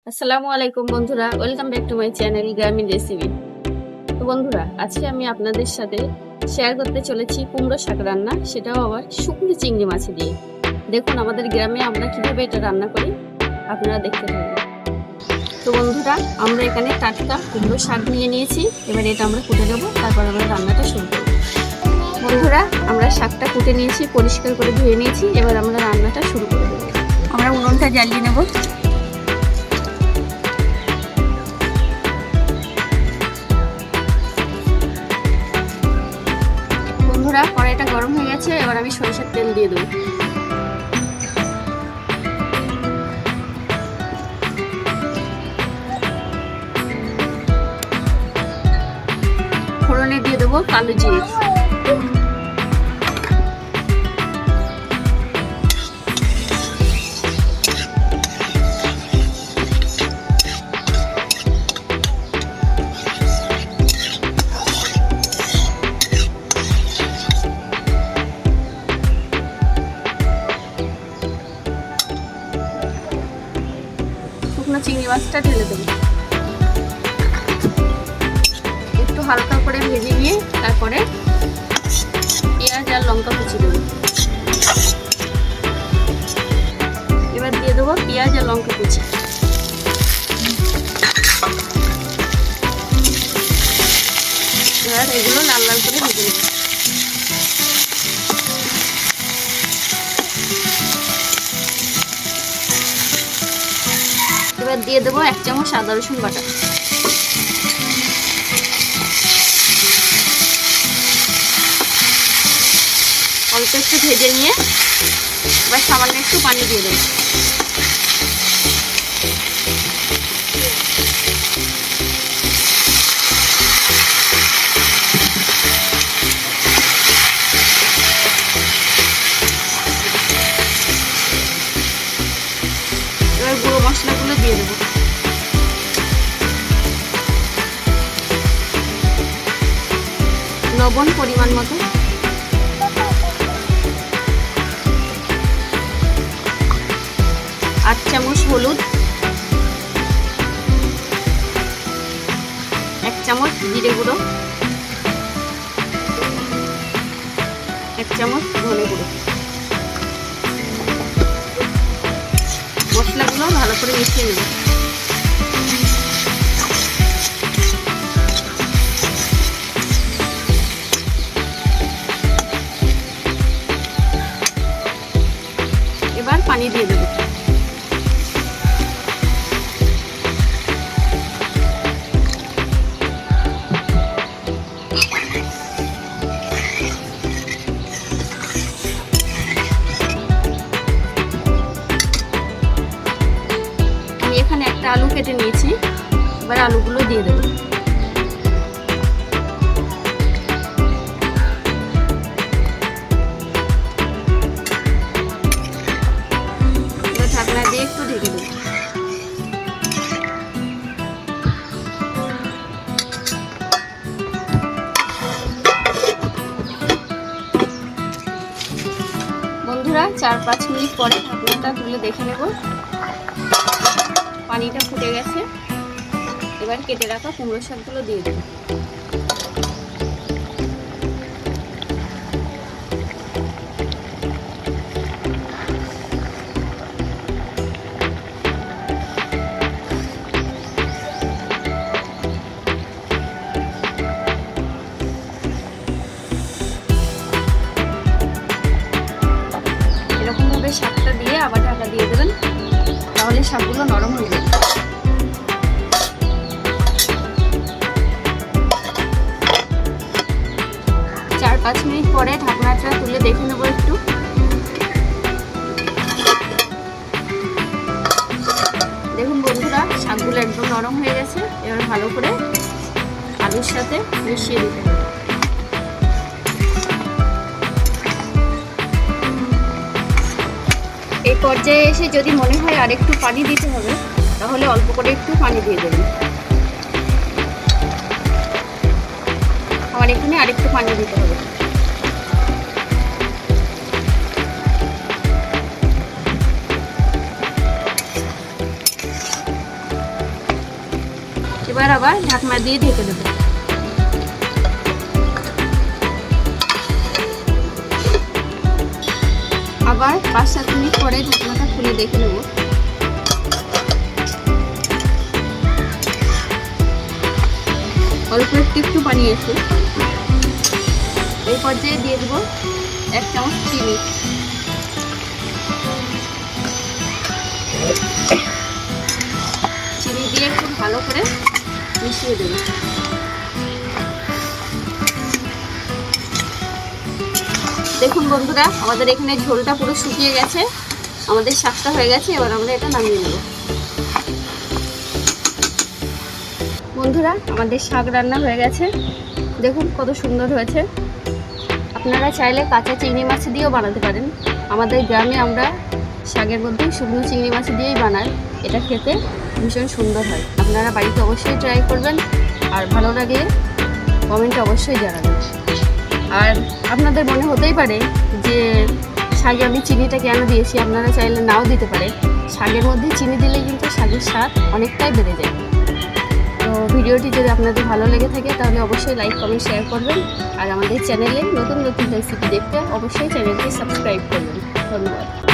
আসসালামু আলাইকুম বন্ধুরা, welcome back to my channel গ্রামীণ রেসিপি। তো বন্ধুরা, আজকে আমি আপনাদের সাথে শেয়ার করতে চলেছি কুমড়ো শাক রান্না, সেটাও আবার শুকনো চিংড়ি মাছ দিয়ে। দেখুন আমাদের গ্রামে আমরা কিভাবে এটা রান্না করি, আপনারা দেখতে থাকুন। তো বন্ধুরা, আমরা এখানে টাটকা কুমড়ো শাক নিয়ে নিয়েছি। এবার এটা আমরা কুটে নেবো, তারপর আমরা রান্নাটা শুরু করব। বন্ধুরা, আমরা শাকটা কুটে নিয়েছি, পরিষ্কার করে ধুয়ে নিয়েছি। এবার আমরা রান্নাটা শুরু করে দেবো। আমরা উনুনটা জ্বালিয়ে নেব। বন্ধুরা, কড়াইটা গরম হয়ে গেছে, এবার আমি সরিষার তেল দিয়ে দেবো। ফোড়নে দিয়ে দেবো কালো জিরে। শুকনো চিংড়ি মাছটা ঢেলে দেবো। একটু হালকা করে ভেজে নিয়ে তারপরে পেঁয়াজ আর লঙ্কা কুচি দেবো। এবার দিয়ে দেবো পেঁয়াজ আর লঙ্কা কুচি। এবার এগুলো লাল লাল করে ভেজে নেব। এবার দিয়ে দেবো 1 চামচ আদা রসুন বাটা। অল্প একটু ভেজে নিয়ে এবার সামান্য একটু পানি দিয়ে দেবো। এবার গুঁড়ো মশলাগুলো দিয়ে দেবো। লবণ পরিমাণ মতো, 8 চামচ হলুদ, 1 চামচ জিরে গুঁড়ো, 1 চামচ ধনে গুঁড়ো। মশলাগুলো ভালো করে মিশিয়ে নেব। এবার পানি দিয়ে দেবো। আমি এখানে একটা আলু কেটে নিয়েছি, এবার আলুগুলো দিয়ে দেবো। এবার ঢাকনা দিয়ে একটু ঢেকে দেবো। বন্ধুরা, 4-5 মিনিট পরে ঢাকনাটা তুলে দেখে নেব, পানিটা ফুটে গেছে। এবার কেটে রাখা কুমড়ো শাকগুলো দিয়ে দেব। এরকম ভাবে শাকটা দিয়ে আবার ঢাকা দিয়ে দেবেন, তাহলে শাকগুলো নরম হয়ে যাবে। 4-5 মিনিট পরে ঢাকনাটা তুলে দেখে নেবো একটু। দেখুন বন্ধুরা, শাকগুলো একদম নরম হয়ে গেছে। এবার ভালো করে আলুর সাথে মিশিয়ে দিতে হবে। এই পর্যায়ে এসে যদি মনে হয় আরেকটু পানি দিতে হবে, তাহলে অল্প করে একটু পানি দিয়ে দেবেন। আমার এখানে আরেকটু পানি দিতে হবে। এবার আবার ঢাকনা দিয়ে ঢেকে দেবো। আবার 5-7 মিনিট পরে ঢাকনাটা খুলে দেখে নেব। অল্প একটু পানি আছে। এই পর্যায়ে দিয়ে দেবো 1 চামচ চিনি। চিনি দিয়ে একটু ভালো করে মিশিয়ে দেবো। দেখুন বন্ধুরা, আমাদের এখানে ঝোলটা পুরো শুকিয়ে গেছে, আমাদের শাকটা হয়ে গেছে। এবার আমরা এটা নামিয়ে নেব। বন্ধুরা, আমাদের শাক রান্না হয়ে গেছে। দেখুন কত সুন্দর হয়েছে। আপনারা চাইলে কাঁচা চিংড়ি মাছ দিয়েও বানাতে পারেন। আমাদের গ্রামে আমরা শাকের মধ্যে শুকনো চিংড়ি মাছ দিয়েই বানাই। এটা খেতে ভীষণ সুন্দর হয়। আপনারা বাড়িতে অবশ্যই ট্রাই করবেন, আর ভালো লাগলে কমেন্টে অবশ্যই জানাবেন। আর আপনাদের মনে হতেই পারে যে শাকে আমি চিনিটা কেন দিয়েছি, আপনারা চাইলে নাও দিতে পারে। শাকের মধ্যে চিনি দিলে কিন্তু শাকের স্বাদ অনেকটাই বেড়ে যায়। তো ভিডিওটি যদি আপনাদের ভালো লেগে থাকে তাহলে অবশ্যই লাইক, কমেন্ট, শেয়ার করবেন। আর আমাদের চ্যানেলে নতুন নতুন রেসিপি দেখতে অবশ্যই চ্যানেলটি সাবস্ক্রাইব করবেন। ধন্যবাদ।